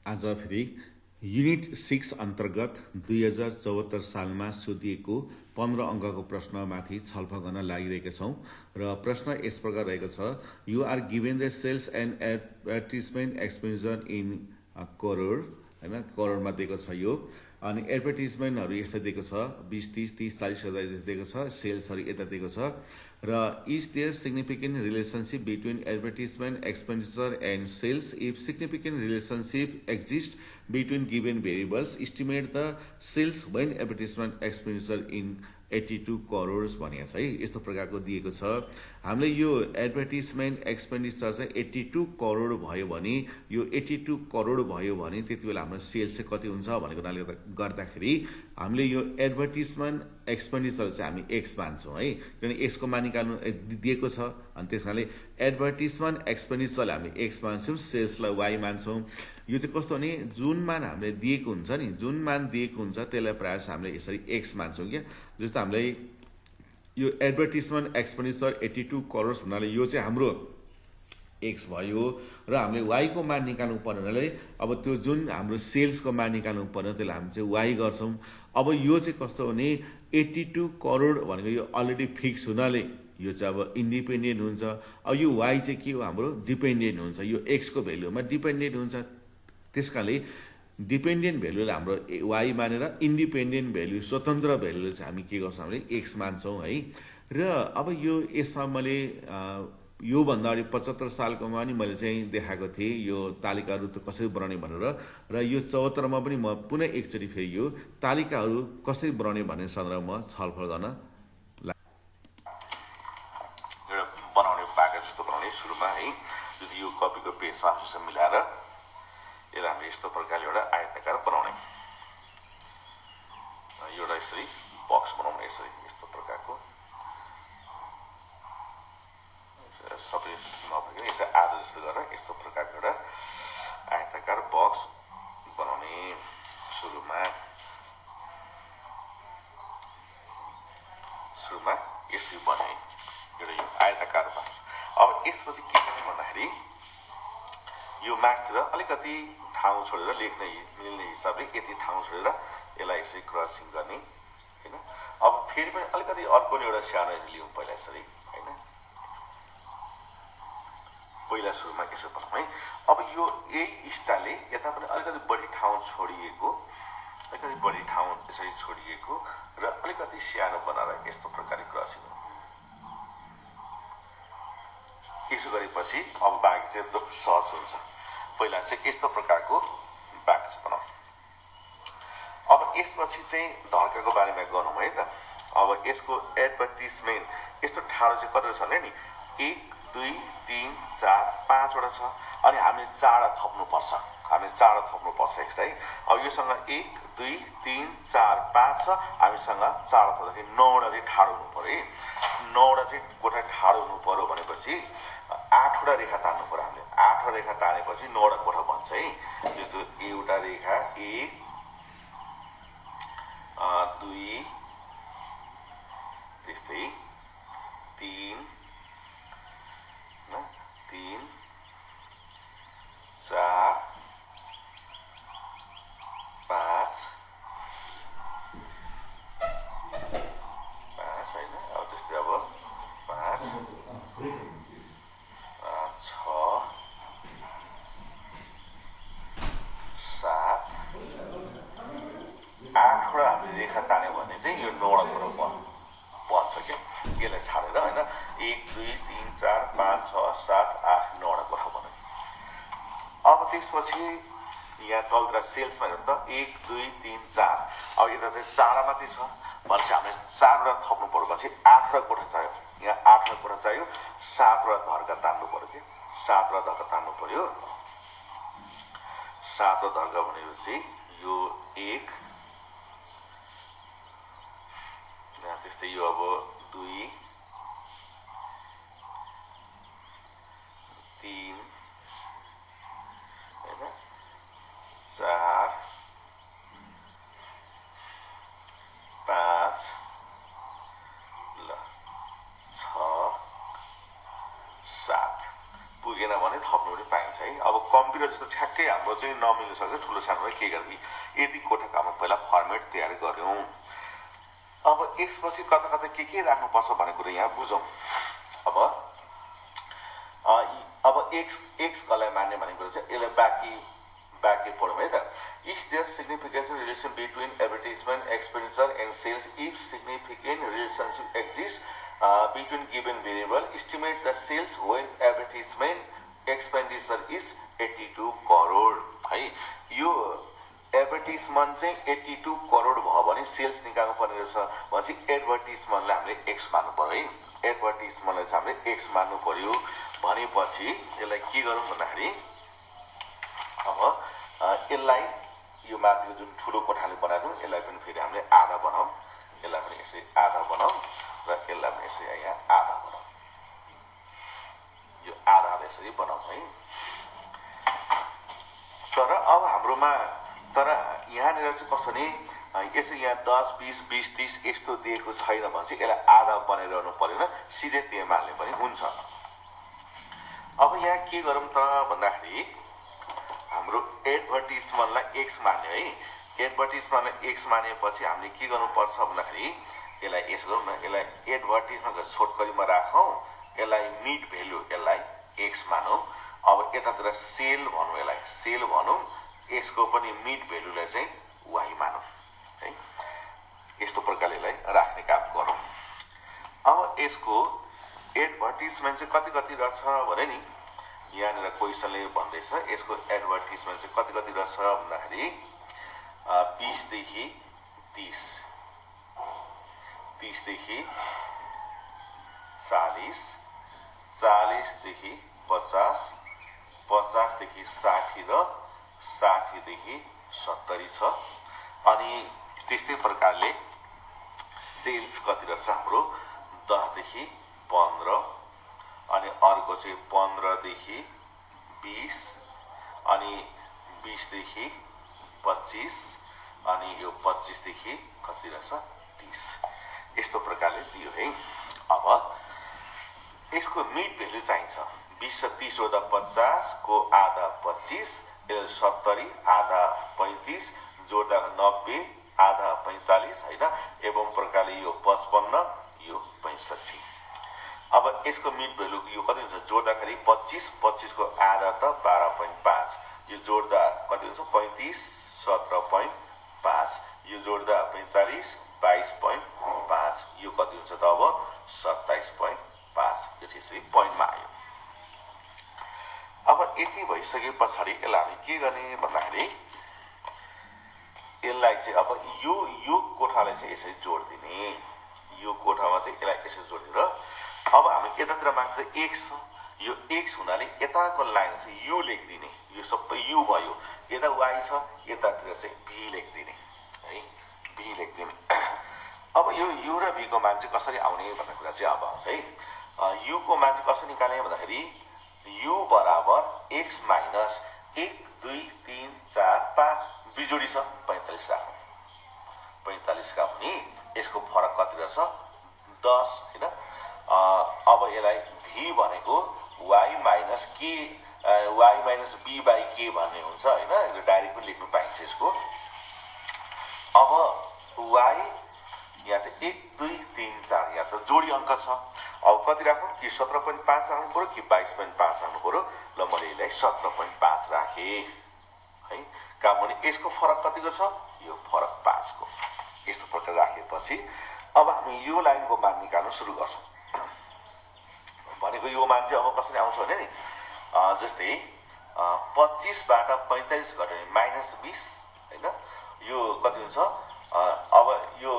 आज फेरि युनिट 6 अन्तर्गत 2074 सालमा सोधिएको 15 अङ्कको प्रश्नमाथि छलफल गर्न लागिरहेका छौँ र प्रश्न यस प्रकार रहेको छ you are given the sales and advertisement expenditure in crore हैन करोडमा दिएको छ यो अनि एडभर्टिजमेन्टहरू यस्तो दिएको छ 20, 30, 30, 40 हजार जस्तो दिएको छ सेल्सहरू यता दिएको छ र is there significant relationship between advertisement expenditure and sales if significant relationship exist between given variables estimate the sales when advertisement expenditure in 82 crores भनिएको छ है यस्तो प्रकारको दिएको छ हामीले यो एडभर्टिजमेन्ट एक्सपेन्डिचर चाहिँ 82 करोड भयो भने यो 82 करोड भयो भने त्यति बेला हाम्रो सेल्स चाहिँ कति हुन्छ भनेको हुनाले गर्दाखेरि हामीले यो एडभर्टिजमेन्ट एक्सपेन्डिचर चाहिँ हामी एक्स मान्छौँ है किनभने एक्सको मान निकाल्नु दिएको छ अनि त्यसकारणले एडभर्टिजमेन्ट एक्सपेन्डिचरलाई हामीले एक्स मान्छौँ सेल्सलाई वाई मान्छौँ यो चाहिँ कस्तो भने जुन मान हामीले दिएको हुन्छ नि जुन मान दिएको हुन्छ त्यसलाई प्रायः हामीले यसरी एक्स मान्छौँ क्या जस्तो हामीलाई यो एडभर्टिजमेन्ट एक्सपेन्डिचर 82 करोड हुनाले यो चाहिँ हाम्रो एक्स भयो र हामीले वाईको मान निकाल्नु पर्ने हुनाले अब त्यो जुन हाम्रो सेल्सको मान निकाल्नु पर्ने त्यसलाई हामी चाहिँ वाई गर्छौँ अब यो चाहिँ कस्तो भने 82 करोड भनेको यो अलरेडी फिक्स हुनाले यो चाहिँ अब इन्डिपेन्डेन्ट हुन्छ अब यो वाई चाहिँ के हो हाम्रो डिपेन्डेन्ट हुन्छ यो एक्सको भेल्युमा डिपेन्डेन्ट हुन्छ त्यसकारणले डिपेन्डेन्ट भेल्युलाई हाम्रो वाई मानेर इन्डिपेन्डेन्ट भेल्यु स्वतन्त्र भेल्युले चाहिँ हामी के गर्छौँ हामीले एक्स मान्छौँ है र अब यो यसमा मैले योभन्दा अगाडि 75 सालकोमा नि मैले चाहिँ देखाएको थिएँ यो तालिकाहरू त कसरी बनाउने भनेर र यो 74मा पनि म पुनः एकचोटि फेरि यो तालिकाहरू कसरी बनाउने भन्ने सन्दर्भमा छलफल गर्न बनाउने बाका जस्तो बनाउने सुरुमा है यो कपीको पेजमा आफूसँग मिलाएर यसलाई हामीले यस्तो प्रकारले एउटा आयताकार बनाउने एउटा यसरी बक्स बनाउने यसरी यस्तो प्रकारको सबै नभइकन यसरी आधा जस्तो गरेर यस्तो प्रकारको एउटा आयताकार बक्स बनाउने सुरुमा यसरी बने एउटा यो आयताकार बक्स अब यसपछि के गर्ने भन्दाखेरि यो माथतिर अलिकति ठाउँ छोडेर लेख्न मिल्ने हिसाबले यति ठाउँ छोडेर यसलाई यसरी क्रसिङ गर्ने हैन अब फेरि पनि अलिकति अर्को एउटा सानो लियौँ पहिला यसरी हैन पहिला सुरुमा यसो बनाउँ है अब यो यही स्टाइलले यता पनि अलिकति बढी ठाउँ छोडिएको अलिकति बढी ठाउँ यसरी छोडिएको र अलिकति सानो बनाएर यस्तो प्रकारले क्रसिङ यसो गरेपछि अब बाँकी चाहिँ एकदम सहज हुन्छ पहिला चाहिँ यस्तो प्रकारको बाक्स बनाऊ अब यसपछि चाहिँ धर्काको बारेमा गरौँ है त अब यसको एडभर्टिजमेन्ट यस्तो ठाडो चाहिँ कति छ भने नि 1 2 3 4 5 वटा छ अनि हामीले 4 थप्नुपर्छ एक्स्ट्रा है अब योसँग 1 2 3 4 5 छ हामीसँग 4 थप्दाखेरि 9 वटा चाहिँ ठाडो हुनु पर्यो है 9 वटा चाहिँ कोठा ठाडो हुनु पर्यो भनेपछि 8 वटा रेखा तान्नु पर्यो हामीले 8 वटा रेखा तानेपछि 9 वटा कोठा बन्छ है जस्तो एउटा रेखा 1 2 त्यस्तै 3 3 4 5 हैन अब जस्तै अब 5 6 7 8 वटा हामीले रेखा तान्यो भने चाहिँ यो 9 वटा कुरो बन्छ क्या यसलाई छाडेर हैन 1 2 3 4 5 6 7 8 9 वटा कोठा बनायो अब त्यसपछि यहाँ तलतिर सेल्समा हेर्नु त 1 2 3 4 अब यता चाहिँ 4 मात्रै छ भनेपछि हामीले 4 वटा थप्नु पर्यो भनेपछि 8 वटा कोठा चाहियो यहाँ 8 वटा कोठा चाहियो 7 वटा धर्का तान्नु पर्यो के 7 वटा धर्का तान्नु पर्यो 7 वटा धर्का भनेपछि यो 1 त्यस्तै यो अब 2 3 हैन 4 5 ल 6 7 पुगेन भने नै थप्नु पनि पाइन्छ है। अब कम्प्युटर जस्तो ठ्याक्कै हाम्रो चाहिँ नमिल्नु सक्छ, ठुलो सानोमा के गर्ने, यदि कोठाको हामी पहिला फर्मेट तयार गऱ्यौँ। अब यसपछि कता कता के राख्नुपर्छ भन्ने कुरा यहाँ बुझौँ। अब एक्स कसलाई मान्ने भन्ने कुरा चाहिँ यसलाई बाँकी पढौँ है त। Is there significant relation between advertisement expenditure and sales? If significant relationship exist between given variable, estimate the sales when advertisement expenditure is 82 crore है। यो एडभर्टिजमेन्ट चाहिँ 82 करोड भयो भने सेल्स निकाल्नु पर्ने रहेछ भनेपछि एडभर्टिजमेन्टलाई हामीले एक्स मान्नु पर्यो है। एडभर्टिजमेन्टलाई चाहिँ हामीले एक्स मान्नु पर्यो भनेपछि यसलाई के गरौँ भन्दाखेरि अब यसलाई यो माथिको जुन ठुलो कोठाले बनाएको यसलाई पनि फेरि हामीले आधा बनाऊँ, यसलाई पनि यसरी आधा बनाऊँ र यसलाई पनि यसरी यहाँ आधा बनाऊँ, यो आधा यसरी बनाऊँ है। तर अब हाम्रोमा यहाँनिर चाहिँ कस्तो नि यसरी यहाँ 10, 20, 20, 30 यस्तो दिएको छैन भने चाहिँ यसलाई आधा बनाइरहनु परेन, सिधै त्यो मान्ने पनि हुन्छ। अब यहाँ के गरौँ त भन्दाखेरि हाम्रो एडभर्टिजमेन्टलाई एक्स मान्यो है। एडभर्टिजमेन्टलाई एक्स मानेपछि हामीले के गर्नुपर्छ भन्दाखेरि यसलाई यसो गरौँ न, यसलाई एडभर्टिजमेन्टको छोटकरीमा राखौँ, यसलाई मिड भेल्यु यसलाई एक्स मानौँ। अब यतातिर सेल भनौँ, यसलाई सेल भनौँ, यसको पनि मिड भेल्युलाई चाहिँ वाइ मानौँ है। यस्तो प्रकारले यसलाई राख्ने काम गरौँ। अब यसको एडभर्टिजमेन्ट चाहिँ कति रहेछ भने नि यहाँनिर क्वेसनले भन्दैछ यसको एडभर्टिजमेन्ट चाहिँ कति रहेछ भन्दाखेरि 20 देखि 30, 30 देखि 40, 40 देखि 50, 50 देखि 60 र 60 देखि 70 छ। अनि त्यस्तै प्रकारले सेल्स कति रहेछ हाम्रो 10 देखि 15, अनि अर्को चाहिँ 15 देखि 20, अनि 20 देखि 25, अनि यो 25 देखि कति रहेछ 30। यस्तो प्रकारले दियो है। अब यसको मिड भेल्यु चाहिन्छ 20 र 30 जोड्दा 50 को आधा 25, 70 आधा 35 जोड्दा 90 आधा 45 हैन। एवं प्रकारले यो 55 यो 65। अब यसको मिड भेल्यु यो कति हुन्छ जोड्दाखेरि 25, 25 को आधा त 12.5, यो जोड्दा कति हुन्छ 35, 17.5, यो जोड्दा 45, 22.5, यो कति हुन्छ त अब 27.5। यो चाहिँ पोइन्टमा आयो। अब यति भइसके पछाडि यसलाई हामी के गर्ने भन्दाखेरि यसलाई चाहिँ अब यो कोठालाई चाहिँ यसरी जोड्दिने, यो कोठामा चाहिँ यसलाई यसरी जोडेर अब हामी यतातिर मात्र एक्स छ, यो एक्स हुनाले यताको लाइन चाहिँ यु लेख्दिने, यो सबै यु भयो, यता वाइ छ, यतातिर चाहिँ भी लेख्दिने है, भी लेख्दिने। अब यो यु र भी को मान चाहिँ कसरी आउने भन्ने कुरा चाहिँ अब आउँछ है। यु को मान चाहिँ कसरी निकाल्ने भन्दाखेरि यु बराबर एक्स माइनस 1, 2, 3, 4, 5 बिजोडी छ 45 राख्नु, 45 का पनि यसको फरक कति रहेछ 10 हैन। अब यसलाई भी भनेको y माइनस के y माइनस b बाई के भन्ने हुन्छ हैन, यो डाइरेक्ट पनि लेख्नु पाइन्छ यसको। अब y यहाँ चाहिँ 1, 2, 3, 4 यहाँ त जोडी अंक छ। अब कति राखौँ कि 17.5 राख्नु पर्यो कि 22.5 राख्नु पर्यो। ल मैले यसलाई 17.5 राखे है। काम भने यसको फरक कतिको छ यो फरक 5 को। यस्तो प्रकार राखेपछि अब हामी यो लाइनको मान निकाल्न सुरु गर्छौं। भनेको यो मान चाहिँ अब कसरी आउँछ भने नि जस्तै 25 बाट 45 घटाउने -20 हैन, यो कति हुन्छ अब यो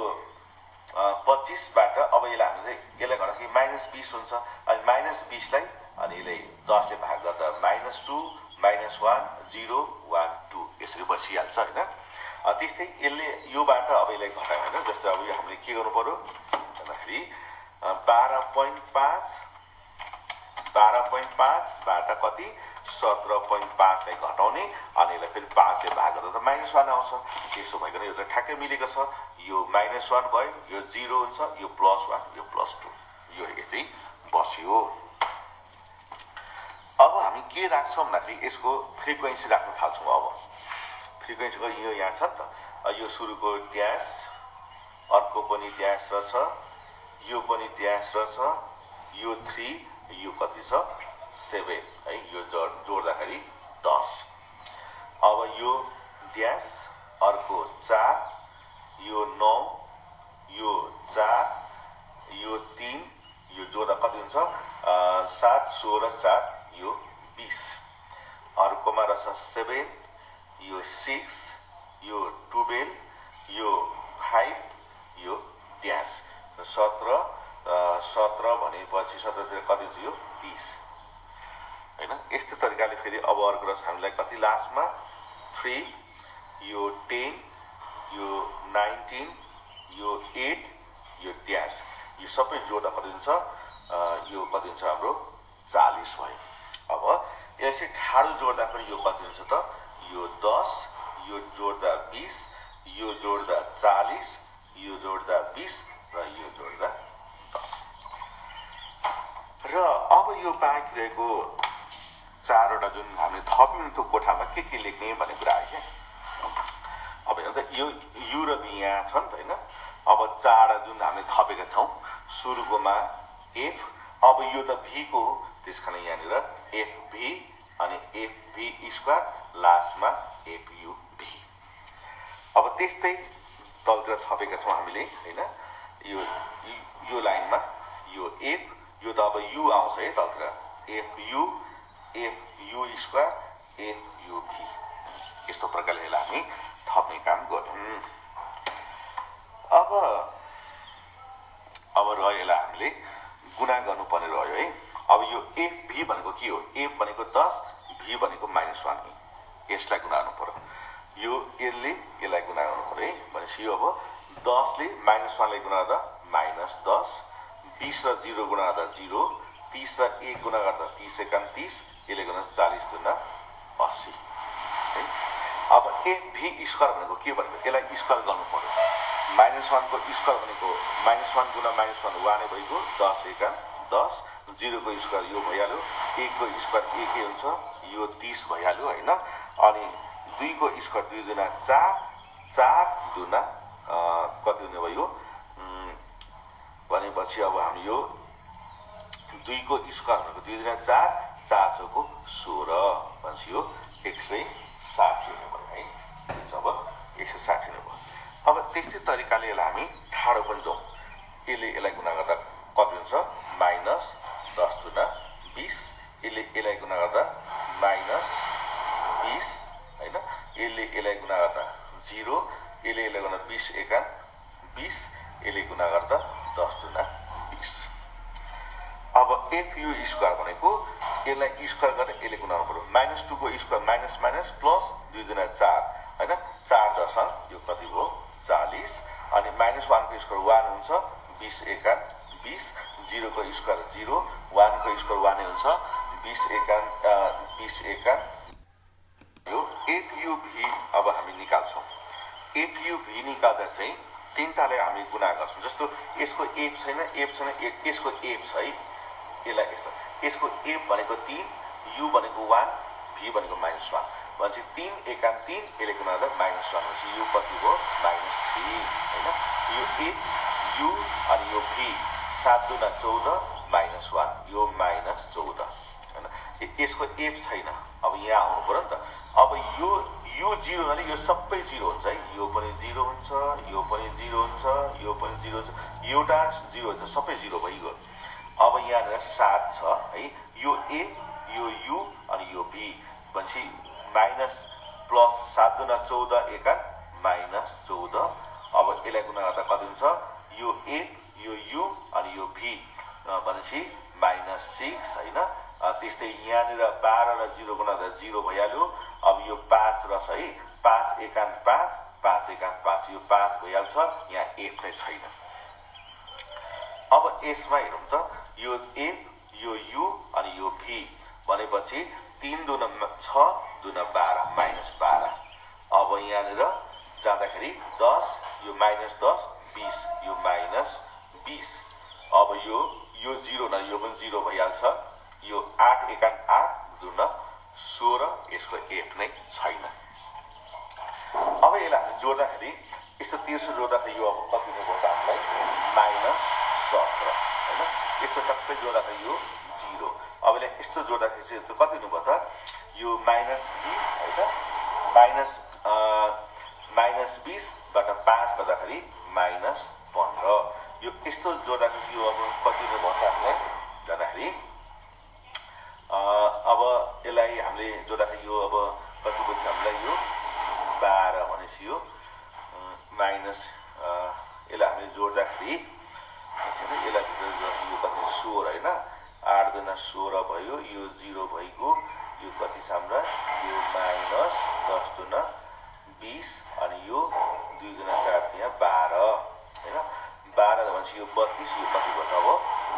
25 बाट अब यसलाई हामीले यसलाई गर्दाखेरि -20 हुन्छ। अनि -20 लाई अनि यसलाई 10 ले भाग गर्दा -2 -1 0 1 2 यसरी बसिहाल्छ हैन। त्यस्तै यसले योबाट अब यसलाई घटायो हैन, जस्तै अब हामीले के गर्नु पर्यो भन्दाखेरि 12.5 बाट कति 17.5 लाई घटाउने अनि यसलाई फेरि 5 ले भाग गर्दा त -1 आउँछ। त्यसो भइकन यो त ठ्याक्कै मिलेको छ, यो -1 भयो, यो 0 हुन्छ, यो +1 यो +2 यो यतै बस्यो। अब हामी के राख्छौँ भन्दाखेरि यसको फ्रिक्वेन्सी राख्न थाल्छौँ। अब फ्रिक्वेन्सीको यो यहाँ छ नि त, यो सुरुको ड्यास, अर्को पनि ड्यास रहेछ, यो पनि ड्यास रहेछ, यो 3, यो कति छ 7 है, यो जोड्दाखेरि 10। अब यो ड्यास, अर्को 4, यो 9, यो 4, यो 3, यो जोड्दा कति हुन्छ 7, 16, 4, यो 20। अर्कोमा रहेछ 7, यो 6, यो 12, यो 5, यो ड्यास 17 भनेपछि 17 कति हुन्छ यो 30 हैन। यस्तै तरिकाले फेरि अब अर्को रहेछ हामीलाई कति लास्टमा 3, यो 10, यो 19, यो 8, यो ड्यास, यो सबै जोड्दा कति हुन्छ यो कति हुन्छ हाम्रो 40 भयो। अब यसै ठाडो जोड्दा पनि यो कति हुन्छ त, यो 10, यो जोड्दा 20, यो जोड्दा 40, यो जोड्दा 20 र यो जोड्दा 10। र अब यो बाँकी रहेको 4वटा जुन हामीले थप्यौँ त्यो कोठामा के लेख्ने भन्ने कुरा आयो क्या। अब हेर्नु त यो u र v यहाँ छ नि त हैन। अब 4 जुन हामीले थपेका छौँ सुरुकोमा f, अब यो त v को हो, त्यसकारण यहाँनिर fv अनि fv², लास्टमा fuv। अब त्यस्तै तलतिर थपेका छौँ हामीले हैन। यो लाइनमा यो f, यो त अब u आउँछ है तलतिर, fu, fu² fuv। यस्तो प्रकारले यसलाई हामी थप्ने काम गर्यौँ। अब रह्यो यसलाई हामीले गुणा गर्नुपर्ने रह्यो है। अब यो fv भनेको के हो, f भनेको 10, v भनेको -1 हो, यसलाई गुणा गर्नु पर्यो। यसले यसलाई गुणा गर्नु पर्यो है। भनेपछि यो अब 10 ले -1 ले गुणा गर्दा -10, 20 र 0 गुणा गर्दा 0, 30 र 1 गुणा गर्दा 30 एकान 30, यसले गुणा 40 दुना 80 है। अब fv² भनेको के भनेको, यसलाई स्क्वायर गर्नु पर्यो। -1 को स्क्वायर भनेको -1 गुणा -1 1 नै भइगयो, 10 एकान 10, 0 को स्क्वायर यो भइहाल्यो, 1 को स्क्वायर 1 हुन्छ, यो 30 भइहाल्यो हैन। अनि 2 को स्क्वायर 2 दुना 4, 4 दुना कति हुने भयो भनेपछि अब हामी यो 2 को स्क्वायर भनेको 2 दुना 4, 4 चौको 16 भनेपछि यो 160 हुने भयो है। अब 160 हुने भयो। अब त्यस्तै तरिकाले यसलाई हामी ठाडो पनि जाउँ। यसलाई गुणा गर्दा कति हुन्छ -10 दुना 20, यसलाई गुणा गर्दा -20 हैन। यसलाई गुणा गर्दा 0, यसलाई गुणा 20 एकान 20, यसले गुणा गर्दा 10 दुना 20। अब fu² भनेको यसलाई स्क्वायर गरेर यसले गुणा गर्नु पर्यो। -2 को स्क्वायर माइनस प्लस 2 दुना 4 हैन, 4 दशम यो कति भयो 40, अनि -1 को स्क्वायर 1 हुन्छ, 20 एकान 20, 0 को स्क्वायर 0, 1 को स्क्वायर 1 नै हुन्छ, 20 एकान यो fuv। अब हामी निकाल्छौँ। fuv निकाल्दा चाहिँ तीनटाले हामी गुणा गर्छौँ। जस्तो यसको f छैन, यसको f छ है। यसलाई यसको f भनेको 3, u भनेको 1, v भनेको -1 भनेपछि 3 एकान 3, यसले गुणा गर्दा -1 भनेपछि u कति भयो -3 हैन। यो f, u अनि यो v 7 दुना 14 -1, यो -14 हैन। यसको f छैन, अब यहाँ आउनु पर्यो नि त। अब यो 0 भने यो सबै 0 हुन्छ है, यो पनि 0 हुन्छ, यो पनि 0 हुन्छ, यो पनि 0 हुन्छ, एउटा 0 हुन्छ, सबै 0 भइगयो। अब यहाँनिर 7 छ है, यो a, यो u अनि यो v भनेपछि +7 दुना 14 एकान -14। अब यसलाई गुणा गर्दा कति हुन्छ, यो a, यो u अनि यो v भनेपछि -6 हैन। त्यस्तै यहाँनिर 12 र 0 गुणा गर्दा 0 भइहाल्यो। अब यो 5 रहेछ है, 5 एकान 5, 5 एकान 5, यो 5 भइहाल्छ, यहाँ 1 नै छैन। अब यसमा हेरौँ त, यो a, यो u अनि यो v भनेपछि 3 दुना 6 दुना 12 -12। अब यहाँनिर जाँदाखेरि 10, यो -10, 20, यो -20। अब यो 0 न यो पनि 0 भइहाल्छ, यो 8 एकान 8 दुना 16 यसको f नै छैन। अब यसलाई हामी जोड्दाखेरि यस्तो 1300 जोड्दाखेरि यो अब कति हुनुभयो त हामीलाई -17 हैन। यस्तो टक्कै जोड्दाखेरि यो 0। अब यसलाई यस्तो जोड्दाखेरि चाहिँ त्यो कति हुनुभयो त यो -20 हैन -20 बाट 5 गर्दाखेरि -15। यो यस्तो जोड्दाखेरि यो अब कति हुनुभयो त हामीलाई भन्दाखेरि अब यसलाई हामीले जोड्दाखेरि यो अब कति भयो हामीलाई यो 12 भनेपछि यो माइनस यसलाई हामीले जोड्दाखेरि यसलाई यो कति 16 हैन 8 दुना 16 भयो यो 0 भएको यो कति छ हाम्रो यो -10 दुना 20 अनि यो 2 दुना 4 यहाँ 12 हैन 12 भनेपछि यो 32 यो कति भयो अब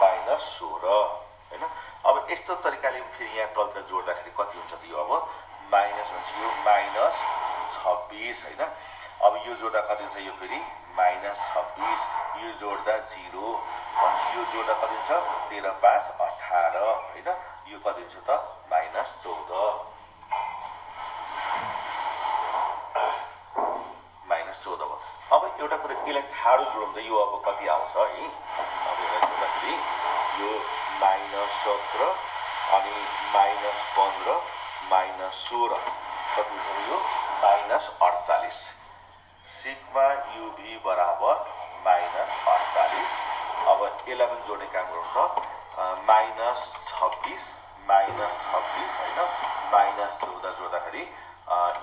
-16 हैन। अब यस्तो तरिकाले फेरि यहाँ तलतिर जोड्दाखेरि कति हुन्छ त यो अब माइनस भनेपछि यो -26 हैन। अब यो जोड्दा कति हुन्छ यो फेरि -26 यो जोड्दा 0 भनेपछि यो जोड्दा कति हुन्छ 13 5 18 हैन। यो कति हुन्छ त -14 भयो। अब एउटा कुरा यसलाई ठाडो जोड्दा यो अब कति आउँछ है। अब यसलाई जोड्दाखेरि यो -17 अनि -15 -16 कति हुन्छ यो -48 सिग्मा UV बराबर -48। अब यसलाई पनि जोड्ने काम गरौँ त -26 हैन -14 जोड्दाखेरि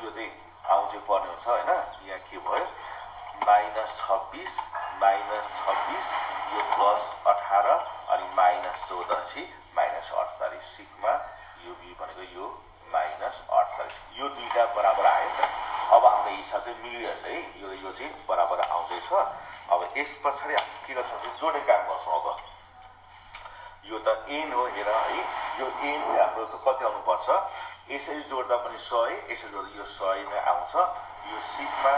यो चाहिँ आउँ चाहिँ पर्ने हुन्छ हैन। यहाँ के भयो -26 यो +18 अनि -14 पछि -48 सिग्मा UV भनेको यो -48 यो दुईटा बराबर आयो त। अब हाम्रो हिसाब चाहिँ मिलिरहेछ है यो चाहिँ बराबर आउँदैछ। अब यस पछाडि हामी के गर्छौँ जोड्ने काम गर्छौँ। अब यो त n हो हेर है यो n हाम्रो त कति आउनु पर्छ यसरी जोड्दा पनि 100 यसरी जोड्दा यो 100 नै आउँछ यो सिग्मा a।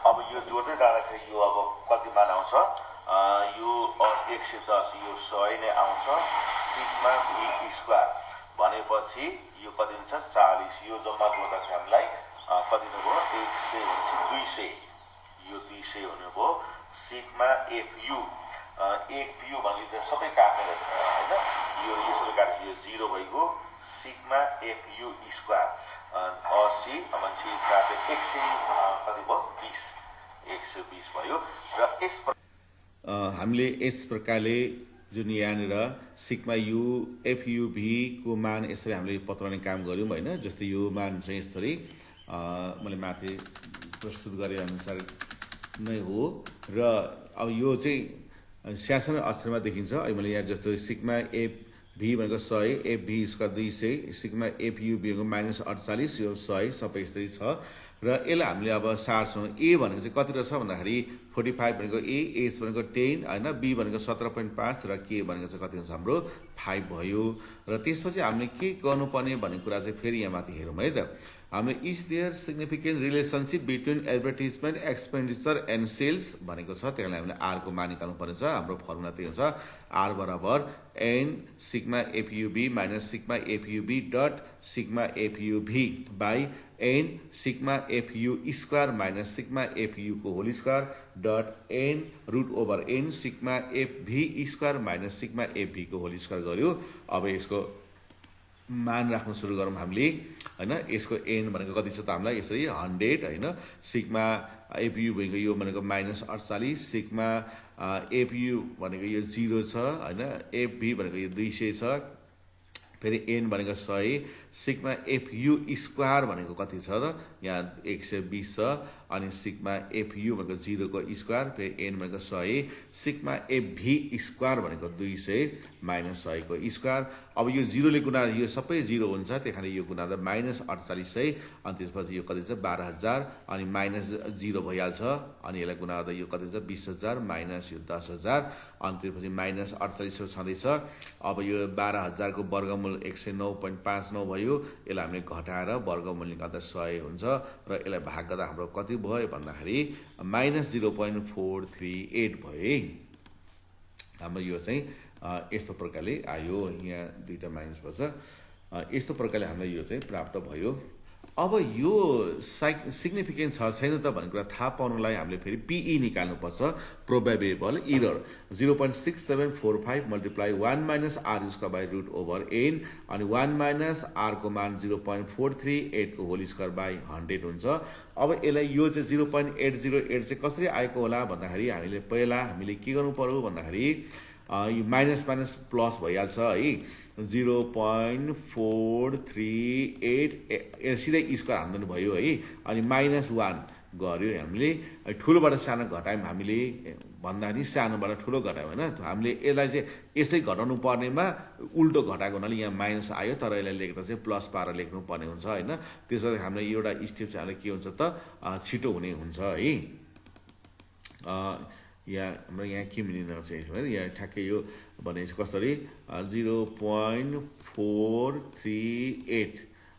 अब यो जोड्दै जाँदाखेरि यो अब कति मान आउँछ यो 110 यो 100 नै आउँछ सिग्मा a स्क्वायर भनेपछि यो कति हुन्छ 40 यो जम्मा जोड्दाखेरि हामीलाई कति हुनुभयो 100 भनेपछि 200 यो 200 हुनुभयो सिग्मा fu fu भनेको सबै काटेर हैन यो यसरी काटेपछि यो 0 भएको सिग्मा fu स्क्वायर 80 भनेपछि काटे 100 कति भयो 20 120 भयो। र यस हामीले यस प्रकारले जुन यहाँनिर सिग्मा u FUV को मान यसरी हामीले पत्राउने काम गर्यौं हैन। जस्तै यो मान चाहिँ यसरी मैले माथि प्रस्तुत गरे अनुसार नै हो र अब यो चाहिँ सानो अक्षरमा देखिन्छ। अहिले मैले यहाँ जस्तो सिग्मा FV भनेको 100 FV स्क्वायर 200 सिग्मा FUV भनेको -48 यो 100 सबै यस्तै छ। र यसलाई हामीले अब सार्छौँ a भनेको चाहिँ कति रहेछ भन्दाखेरि 45 भनेको a h भनेको 10 हैन b भनेको 17.5 र k भनेको चाहिँ कति हुन्छ हाम्रो 5 भयो। र त्यसपछि हामीले के गर्नुपर्ने भन्ने कुरा चाहिँ फेरि यहाँ माथि हेरौँ है त। हामीले is there significant relationship between advertisement expenditure and sales भनेको छ। त्यसलाई हामीले r को मान निकाल्नु पर्ने छ। हाम्रो फर्मुला त्यही हुन्छ r बराबर n sigma FUB minus sigma FUB dot sigma FUB by n sigma FU square minus sigma FU को whole square dot n root over n sigma FV square minus sigma FV को whole square गर्यो। अब यसको मान राख्न सुरु गरौँ हामीले हैन। यसको n भनेको कति छ त हामीलाई यसरी 100 हैन सिग्मा FU भनेको यो भनेको -48 सिग्मा FU भनेको यो 0 छ हैन FV भनेको यो 200 छ फेरि n भनेको 100 सिग्मा FU स्क्वायर भनेको कति छ त यहाँ 120 छ अनि सिग्मा FU भनेको 0 को स्क्वायर फेरि n भनेको 100 सिग्मा FV स्क्वायर भनेको 200 माइनस 100 को स्क्वायर। अब यो 0 ले गुणा यो सबै 0 हुन्छ त्यही यो गुणा त -4800 अनि त्यसपछि यो कति छ 12000 अनि -0 भइहाल्छ अनि यसलाई गुणा गर्दा यो कति छ 20000 माइनस यो 10000 अनि त्यसपछि -4800 छँदैछ। अब यो 12000 को वर्गमूल 109.59 भयो। यसलाई हामीले घटाएर वर्गमूल निकाल्दा 100 हुन्छ र यसलाई भाग गर्दा हाम्रो कति भयो भन्दाखेरि -0.438 भयो। हाम्रो यो चाहिँ यस्तो प्रकारले आयो यहाँ दुईटा माइनस भन्छ। यस्तो प्रकारले हामीलाई यो चाहिँ प्राप्त भयो। अब यो सिग्निफिकेन्ट छ छैन त भन्ने कुरा थाहा पाउनलाई हामीले फेरि पिई निकाल्नुपर्छ, probable error. 0.6745 multiply 1 minus R square by root over N, अनि 1 माइनस आरको मान 0.438 को होल स्क्वायर बाई 100 हुन्छ। अब यसलाई यो चाहिँ 0.808 चाहिँ कसरी आएको होला भन्दाखेरि हामीले के गर्नु पर्यो भन्दाखेरि यो माइनस माइनस प्लस भइहाल्छ है। 0.438 सिधै स्क्वायर हान्नु भयो है, अनि -1 गर्यो हामीले। ठुलोबाट सानो घटायौँ हामीले भन्दाखेरि सानोबाट ठुलो घटायौँ होइन। हामीले यसलाई चाहिँ यसै घटाउनु पर्नेमा उल्टो घटाएको हुनाले यहाँ माइनस आयो, तर यसलाई लेख्दा चाहिँ प्लस पारेर लेख्नु पर्ने हुन्छ होइन। त्यसो गरी हामीले एउटा स्टेप चाहिँ हामीलाई के हुन्छ त छिटो हुने हुन्छ है। हाम्रो यहाँ के मिलिँदो रहेछ भने यहाँ ठ्याक्कै यो भने कसरी 0.438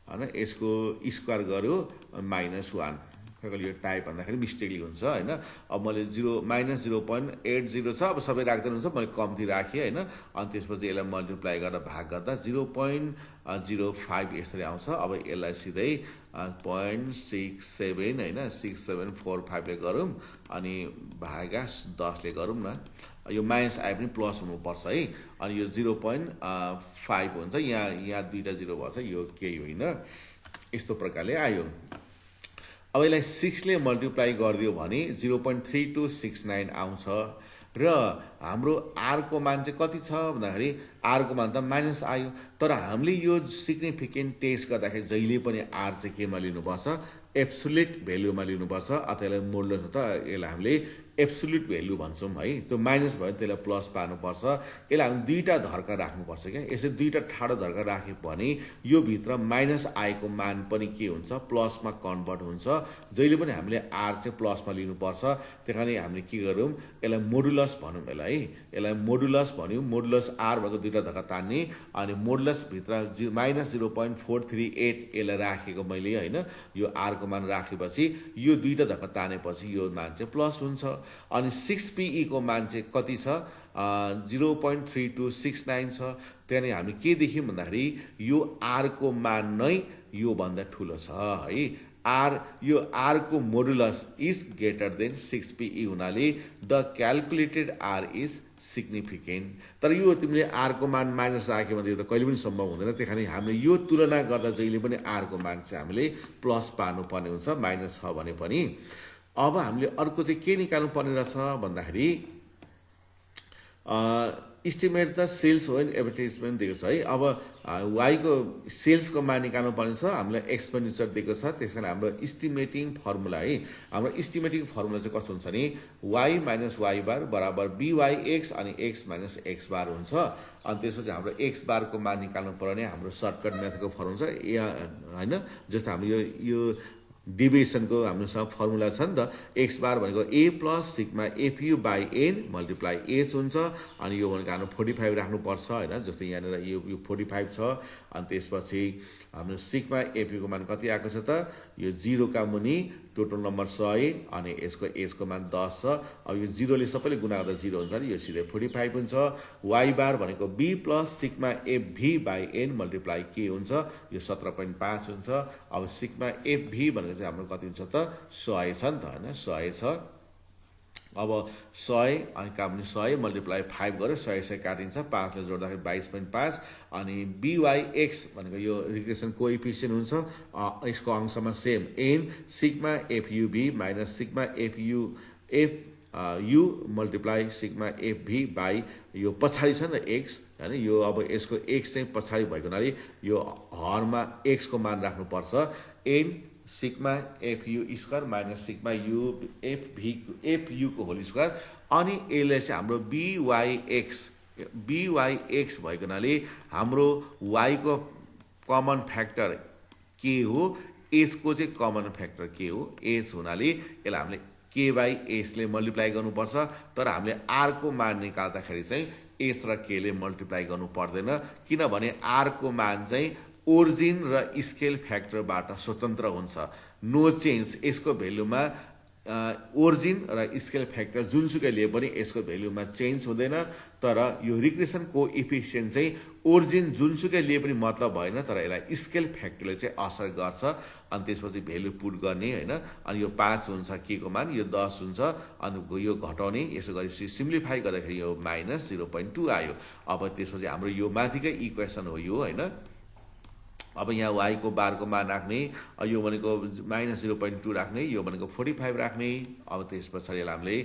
होइन, यसको स्क्वायर गर्यो -1। यो टाइप भन्दाखेरि मिस्टेकली हुन्छ होइन। अब मैले -0.80 छ, अब सबै राख्दैन हुन्छ, मैले कम्ती राखेँ होइन। अनि त्यसपछि यसलाई मल्टिप्लाई गरेर भाग गर्दा 0.05 यसरी आउँछ। अब यसलाई सिधै 0.67 होइन 6745ले गरौँ, अनि भागा 10ले गरौँ न। यो माइनस आए पनि प्लस हुनुपर्छ है। अनि यो 0.5 हुन्छ, यहाँ दुईवटा 0 भएछ, यो केही होइन। यस्तो प्रकारले आयो। अब यसलाई 6 ले मल्टिप्लाई गरिदियो भने 0.3269 आउँछ। र हाम्रो आरको मान चाहिँ कति छ भन्दाखेरि आरको मान त माइनस आयो, तर हामीले यो सिग्निफिकेन्ट टेस्ट गर्दाखेरि जहिले पनि आर चाहिँ केमा लिनुपर्छ, एब्सोल्युट भ्यालुमा लिनुपर्छ। अथवा यसलाई मोडुलस त यसलाई हामीले एब्सोल्युट भ्यालु भन्छौँ है। त्यो माइनस भयो त्यसलाई प्लस पार्नुपर्छ। यसलाई हामी दुईवटा धर्का राख्नुपर्छ क्या। यसै दुईवटा ठाडो धर्का राख्यो भने यो भित्र माइनस आएको मान पनि के हुन्छ, प्लसमा कन्भर्ट हुन्छ। जहिले पनि हामीले आर चाहिँ प्लसमा लिनुपर्छ। त्यही कारण हामीले के गरौँ, यसलाई मोडुलस भनौँ यसलाई है। यसलाई मोडुलस भन्यौँ। मोडुलस आर भएको दुईवटा धर्का तान्ने, अनि मोडुलस भित्र -0.438 यसलाई राखेको मैले होइन। यो आरको मान राखेपछि यो दुईवटा धक्का तानेपछि यो मान चाहिँ प्लस हुन्छ। अनि 6PE को मान चाहिँ कति छ, 0.3269 छ। त्यहाँदेखि हामी के देख्यौँ भन्दाखेरि यो आरको मान नै यो भन्दा ठुलो छ है। यो आरको modulus is greater than 6PE हुनाले the calculated R is significant. तर यो तिमीले आरको मान माइनस राख्यो भने यो त कहिले पनि सम्भव हुँदैन। त्यही कारण हामीले यो तुलना गर्दा जहिले पनि आरको मान चाहिँ हामीले प्लस पार्नुपर्ने हुन्छ, माइनस छ भने पनि। अब हामीले अर्को चाहिँ के निकाल्नु पर्ने रहेछ भन्दाखेरि estimate the sales when advertisement दिएको छ है। अब वाईको सेल्सको मान निकाल्नु पर्ने छ, हामीलाई एक्सपेन्डिचर दिएको छ। त्यस कारण हाम्रो इस्टिमेटिङ फर्मुला है, हाम्रो इस्टिमेटिङ फर्मुला चाहिँ कस्तो हुन्छ भने वाई माइनस वाई बार बराबर BYX अनि X माइनस X बार हुन्छ। अनि त्यसपछि हाम्रो X बारको मान निकाल्नु पर्यो भने हाम्रो सर्टकट मेथडको फर्मुला छ होइन। जस्तो हाम्रो यो डिभिजनको हामीसँग फर्मुला छ नि त। X बार भनेको A plus sigma FU by N multiply S हुन्छ। अनि यो भनेको हाम्रो 45 राख्नुपर्छ होइन। जस्तो यहाँनिर यो 45 छ। अनि त्यसपछि हाम्रो सिग्मा FU को मान कति आएको छ त, यो 0 का मुनि टोटल नम्बर 100 अनि यसको मान 10 छ। अब यो 0 ले सबैले गुणा गर्दा 0 हुन्छ नि, यो सिधै 45 हुन्छ। Y बार भनेको B plus sigma FV by N multiply के हुन्छ, यो 17.5 हुन्छ। अब सिग्मा FV भनेको चाहिँ हाम्रो कति हुन्छ त 100 छ नि त होइन, 100 छ। अब 100 अनि काट्ने 100 मल्टिप्लाई 5 गऱ्यो, 100 काटिन्छ, 5 ले जोड्दाखेरि 22.5। अनि BYX भनेको यो रिग्रेसन कोएफिसिएन्ट हुन्छ, यसको अंशमा same N sigma FUB minus sigma FU multiply sigma FV by यो पछाडि छ नि X होइन। यो अब यसको X चाहिँ पछाडि भएको हुनाले यो हरमा X को मान राख्नुपर्छ, N sigma FU square minus sigma FU को होल स्क्वायर। अनि यसले चाहिँ हाम्रो BYX भएको हुनाले हाम्रो Y को कमन फ्याक्टर के हो, S को चाहिँ कमन फ्याक्टर के हो, S हुनाले यसलाई हामीले K बाई S ले मल्टिप्लाई गर्नुपर्छ। तर हामीले R को मान निकाल्दाखेरि चाहिँ S र K ले मल्टिप्लाई गर्नु पर्दैन, किनभने R को मान चाहिँ ओरिजिन र स्केल फ्याक्टरबाट स्वतन्त्र हुन्छ। नो चेन्ज, यसको भ्यालुमा ओरिजिन र स्केल फ्याक्टर जुनसुकै लिए पनि यसको भ्यालुमा चेन्ज हुँदैन, तर यो रिग्रेसन कोएफिसिएन्ट चाहिँ ओरिजिन जुनसुकै लिए पनि मतलब भएन, तर यसलाई स्केल फ्याक्टरले चाहिँ असर गर्छ। अनि त्यसपछि भ्यालु पुट गर्ने होइन। अनि यो 5 हुन्छ के को मान, यो 10 हुन्छ, अनि यो घटाउने, यसो गरी सिम्प्लिफाई गर्दाखेरि यो -0.2 आयो। अब त्यसपछि हाम्रो यो माथिकै इक्वेसन हो यो होइन। अब यहाँ y को बारको मान राख्ने, यो भनेको -0.2 राख्ने, यो भनेको 45 राख्ने। अब त्यस पछाडि हामीले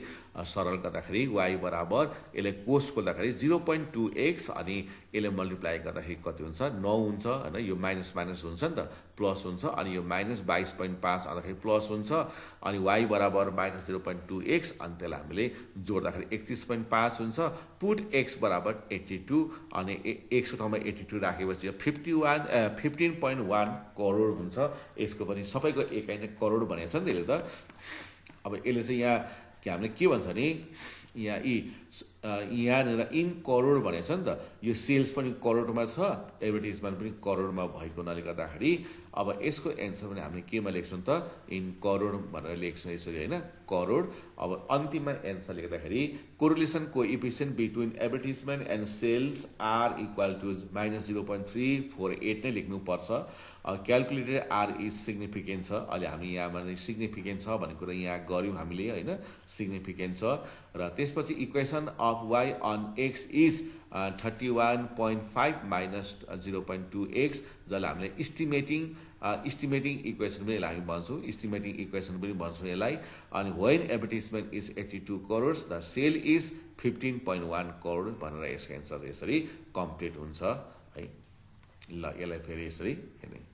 सरल गर्दाखेरि y बराबर यसले कोस खोल्दाखेरि 0.2x अनि यसले मल्टिप्लाई गर्दाखेरि कति हुन्छ, 9 हुन्छ होइन। यो माइनस माइनस हुन्छ नि त, प्लस हुन्छ, अनि यो -22.5 आउँदाखेरि प्लस हुन्छ, अनि y बराबर -0.2x, अनि त्यसलाई हामीले जोड्दाखेरि 31.5 हुन्छ। पुट x बराबर 82, अनि x को ठाउँमा 82 राखेपछि 15.1 करोड हुन्छ। यसको पनि सबैको एकाइ नै करोड भनेको छ नि त्यसले त। अब यसले चाहिँ यहाँ हामीले के भन्छ भने यहाँनिर इन करोड भनेको छ नि त। यो सेल्स पनि करोडमा छ, एडभर्टिजमेन्ट पनि करोडमा भएको हुनाले गर्दाखेरि अब यसको एन्सर पनि हामीले केमा लेख्छौँ त, इन करोड भनेर लेख्छौँ यसरी होइन, करोड। अब अन्तिममा एन्सर लेख्दाखेरि correlation coefficient between advertisement and sales R equal to -0.348 नै लेख्नुपर्छ। क्यालकुलेटेड आर इज सिग्निफिकेन्ट छ। अहिले हामी यहाँ भने सिग्निफिकेन्ट छ भन्ने कुरा यहाँ गऱ्यौँ हामीले होइन, सिग्निफिकेन्ट छ। र त्यसपछि equation of y on x is 31.5 - 0.2x, जसलाई हामीले इस्टिमेटिङ इक्वेसन पनि हामी भन्छौँ, इस्टिमेटिङ इक्वेसन पनि भन्छौँ यसलाई। अनि when advertisement is 82 crore the sale is 15.1 crore भनेर यसको एन्सर यसरी कम्प्लिट हुन्छ है। ल यसलाई फेरि यसरी हेर्ने।